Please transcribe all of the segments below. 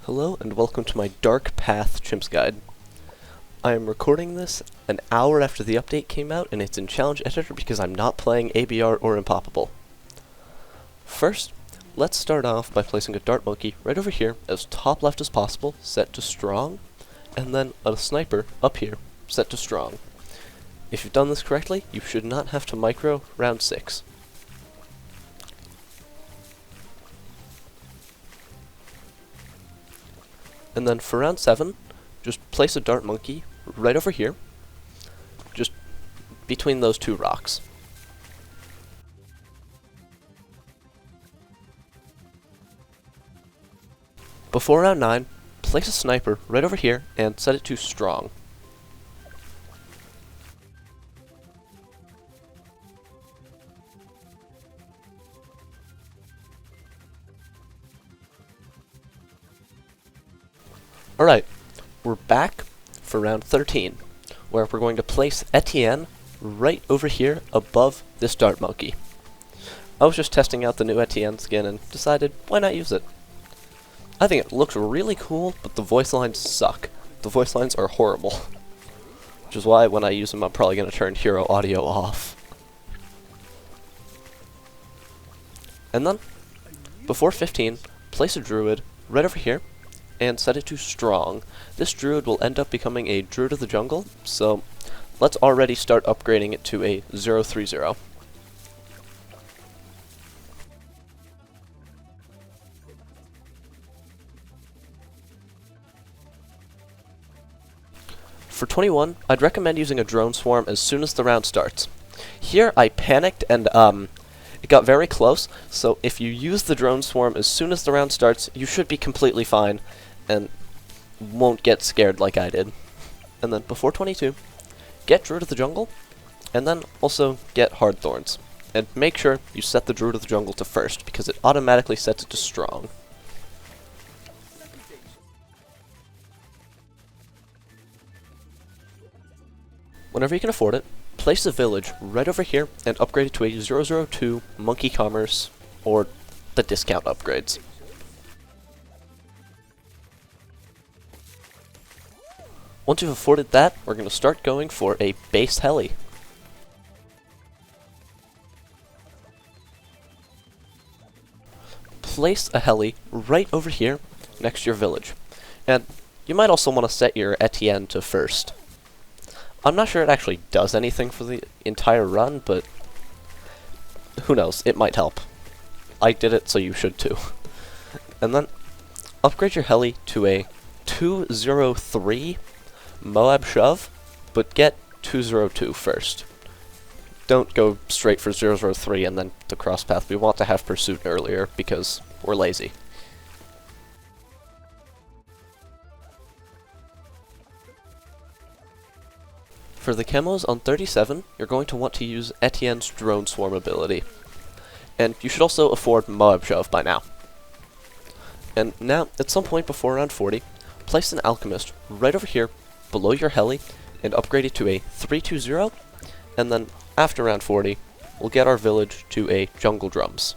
Hello and welcome to my Dark Path Chimps guide. I am recording this an hour after the update came out and it's in Challenge Editor because I'm not playing ABR or Impoppable. First, let's start off by placing a dart monkey right over here as top left as possible, set to strong, and then a sniper up here, set to strong. If you've done this correctly, you should not have to micro round 6. And then for round 7, just place a dart monkey right over here, just between those two rocks. Before round 9, place a sniper right over here and set it to strong. Alright, we're back for round 13, where we're going to place Etienne right over here above this dart monkey. I was just testing out the new Etienne skin and decided, why not use it? I think it looks really cool, but the voice lines suck. The voice lines are horrible. Which is why when I use them I'm probably going to turn hero audio off. And then, before 15, place a druid right over here, and set it to strong. This druid will end up becoming a druid of the jungle, so let's already start upgrading it to a 030. For 21, I'd recommend using a drone swarm as soon as the round starts. Here I panicked and it got very close, so if you use the drone swarm as soon as the round starts, you should be completely fine and won't get scared like I did. And then before 22, get Druid of the Jungle, and then also get Hard Thorns. And make sure you set the Druid of the Jungle to first, because it automatically sets it to strong. Whenever you can afford it, place a village right over here and upgrade it to a 002 Monkey Commerce, or the discount upgrades. Once you've afforded that, we're going to start going for a base Heli. Place a Heli right over here next to your village. And you might also want to set your Etienne to first. I'm not sure it actually does anything for the entire run, but who knows, it might help. I did it, so you should too. And then upgrade your Heli to a 203 Moab shove, but get 202 first. Don't go straight for 003 and then the cross path. We want to have pursuit earlier because we're lazy. For the camos on 37, you're going to want to use Etienne's drone swarm ability. And you should also afford Moab shove by now. And now, at some point before round 40, place an alchemist right over here below your Heli and upgrade it to a 320, and then after round 40, we'll get our village to a jungle drums.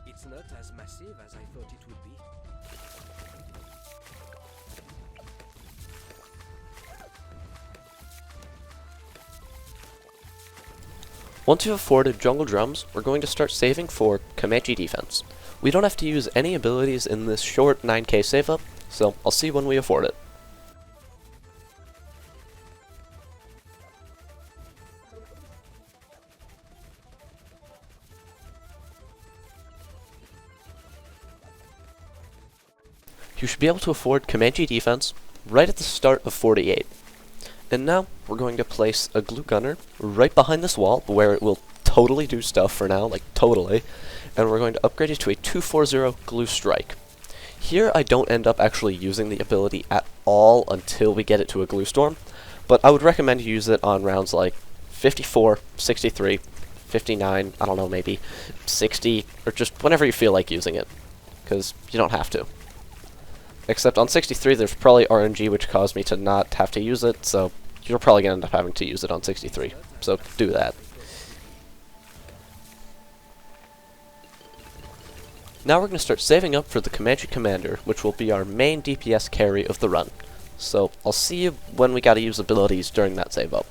It's not as massive as I thought it would be. Once you've afforded jungle drums, we're going to start saving for Comanche defense. We don't have to use any abilities in this short 9k save up, so I'll see when we afford it. You should be able to afford Comanche defense right at the start of 48. And now, we're going to place a glue gunner right behind this wall, where it will totally do stuff for now, like totally, and we're going to upgrade it to a 240 glue strike. Here I don't end up actually using the ability at all until we get it to a glue storm, but I would recommend you use it on rounds like 54, 63, 59, I don't know, maybe 60, or just whenever you feel like using it, because you don't have to. Except on 63 there's probably RNG which caused me to not have to use it, so you're probably going to end up having to use it on 63, so do that. Now we're going to start saving up for the Comanche Commander, which will be our main DPS carry of the run. So I'll see you when we gotta use abilities during that save up.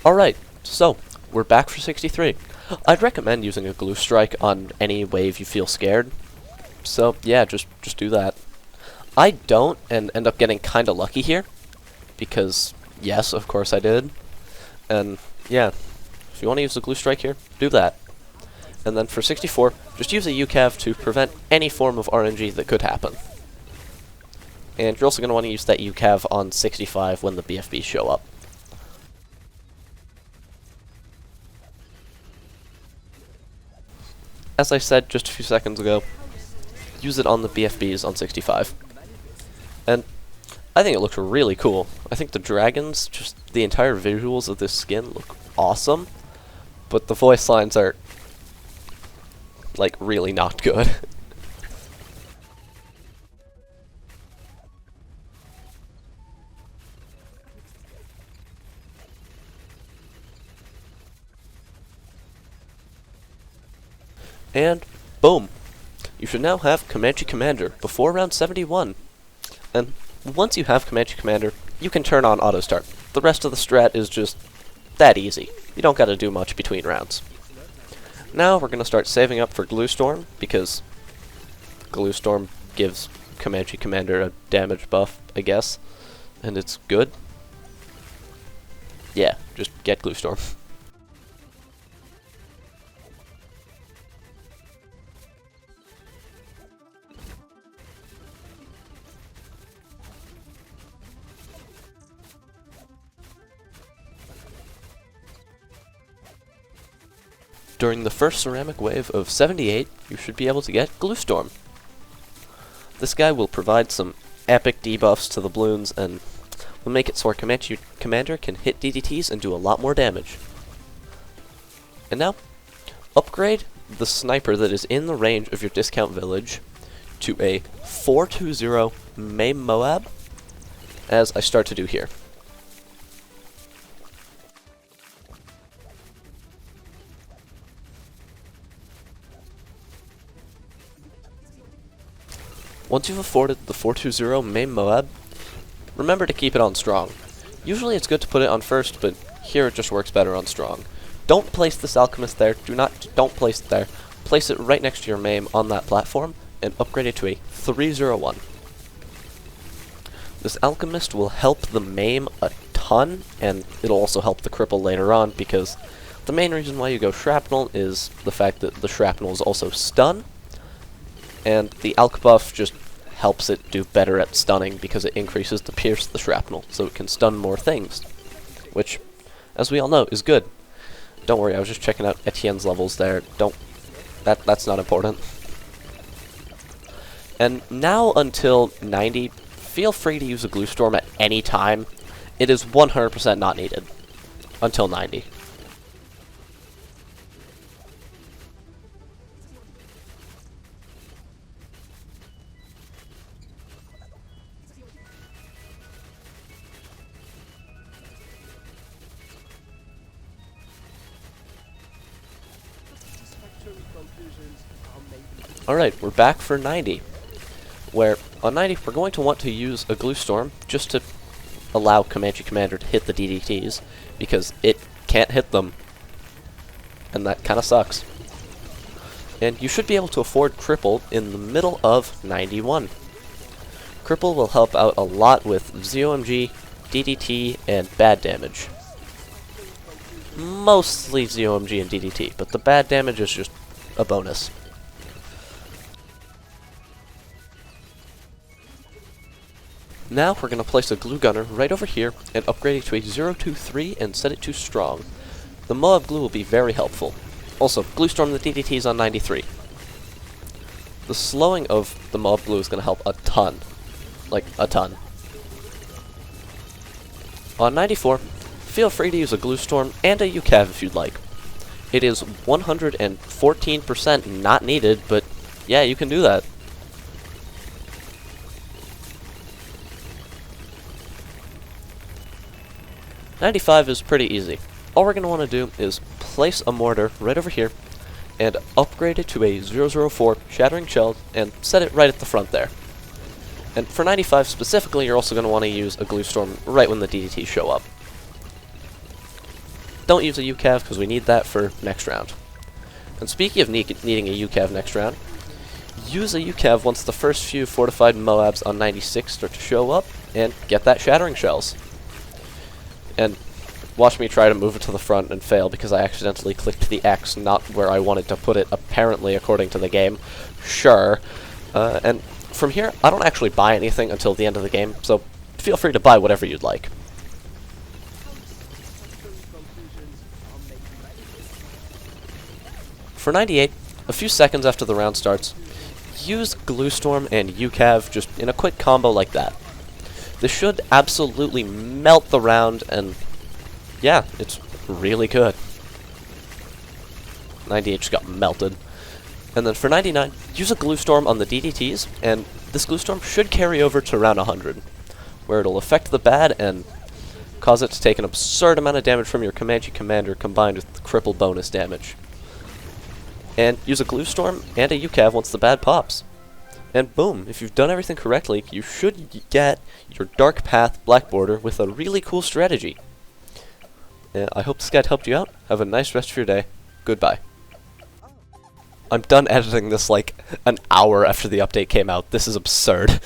Alright, so, we're back for 63. I'd recommend using a glue strike on any wave you feel scared. So, yeah, just do that. I don't, and end up getting kinda lucky here. Because, yes, of course I did. And, yeah, if you want to use the glue strike here, do that. And then for 64, just use a UCAV to prevent any form of RNG that could happen. And you're also going to want to use that UCAV on 65 when the BFBs show up. As I said just a few seconds ago, use it on the BFBs on 65. And I think it looks really cool. I think the dragons, just the entire visuals of this skin look awesome, but the voice lines are, like, really not good. And boom! You should now have Comanche Commander before round 71. And once you have Comanche Commander, you can turn on auto start. The rest of the strat is just that easy. You don't gotta do much between rounds. Now we're gonna start saving up for Glue Storm, because Glue Storm gives Comanche Commander a damage buff, I guess, and it's good. Yeah, just get Glue Storm. During the first ceramic wave of 78, you should be able to get Glue Storm. This guy will provide some epic debuffs to the Bloons and will make it so our Comanche Commander can hit DDTs and do a lot more damage. And now, upgrade the sniper that is in the range of your discount village to a 420 Moab, as I start to do here. Once you've afforded the 420 Moab, remember to keep it on strong. Usually it's good to put it on first, but here it just works better on strong. Don't place this alchemist there. Don't place it there. Place it right next to your MAME on that platform and upgrade it to a 301. This alchemist will help the MAME a ton, and it'll also help the cripple later on, because the main reason why you go shrapnel is the fact that the shrapnel is also stun, and the alch buff just helps it do better at stunning because it increases the pierce of the shrapnel, so it can stun more things, which, as we all know, is good. Don't worry, I was just checking out Etienne's levels there. That's not important. And now until 90, feel free to use a Glue Storm at any time. It is 100% not needed until 90. Alright, we're back for 90, where on 90 we're going to want to use a Glue Storm just to allow Comanche Commander to hit the DDTs, because it can't hit them, and that kinda sucks. And you should be able to afford Cripple in the middle of 91. Cripple will help out a lot with ZOMG, DDT, and bad damage. Mostly ZOMG and DDT, but the bad damage is just a bonus. Now we're going to place a glue gunner right over here and upgrade it to a 023 and set it to strong. The Moab glue will be very helpful. Also, glue storm the DDTs on 93. The slowing of the Moab glue is going to help a ton. Like, a ton. On 94, feel free to use a glue storm and a UCAV if you'd like. It is 114% not needed, but yeah, you can do that. '95 is pretty easy. All we're going to want to do is place a mortar right over here and upgrade it to a 004 shattering shell and set it right at the front there. And for 95 specifically, you're also going to want to use a glue storm right when the DDTs show up. Don't use a UCAV because we need that for next round. And speaking of needing a UCAV next round, use a UCAV once the first few fortified Moabs on 96 start to show up and get that shattering shells. And watch me try to move it to the front and fail because I accidentally clicked the X not where I wanted to put it, apparently, according to the game. Sure. And from here, I don't actually buy anything until the end of the game, so feel free to buy whatever you'd like. For 98, a few seconds after the round starts, use Glue Storm and UCAV just in a quick combo like that. This should absolutely melt the round, and yeah, it's really good. 98 just got melted. And then for 99, use a Glue Storm on the DDTs, and this Glue Storm should carry over to round 100, where it'll affect the bad and cause it to take an absurd amount of damage from your Comanche commander combined with the cripple bonus damage. And use a Glue Storm and a UCAV once the bad pops. And boom, if you've done everything correctly, you should get your Dark Path Black Border with a really cool strategy. I hope this guide helped you out. Have a nice rest of your day. Goodbye. I'm done editing this like an hour after the update came out. This is absurd.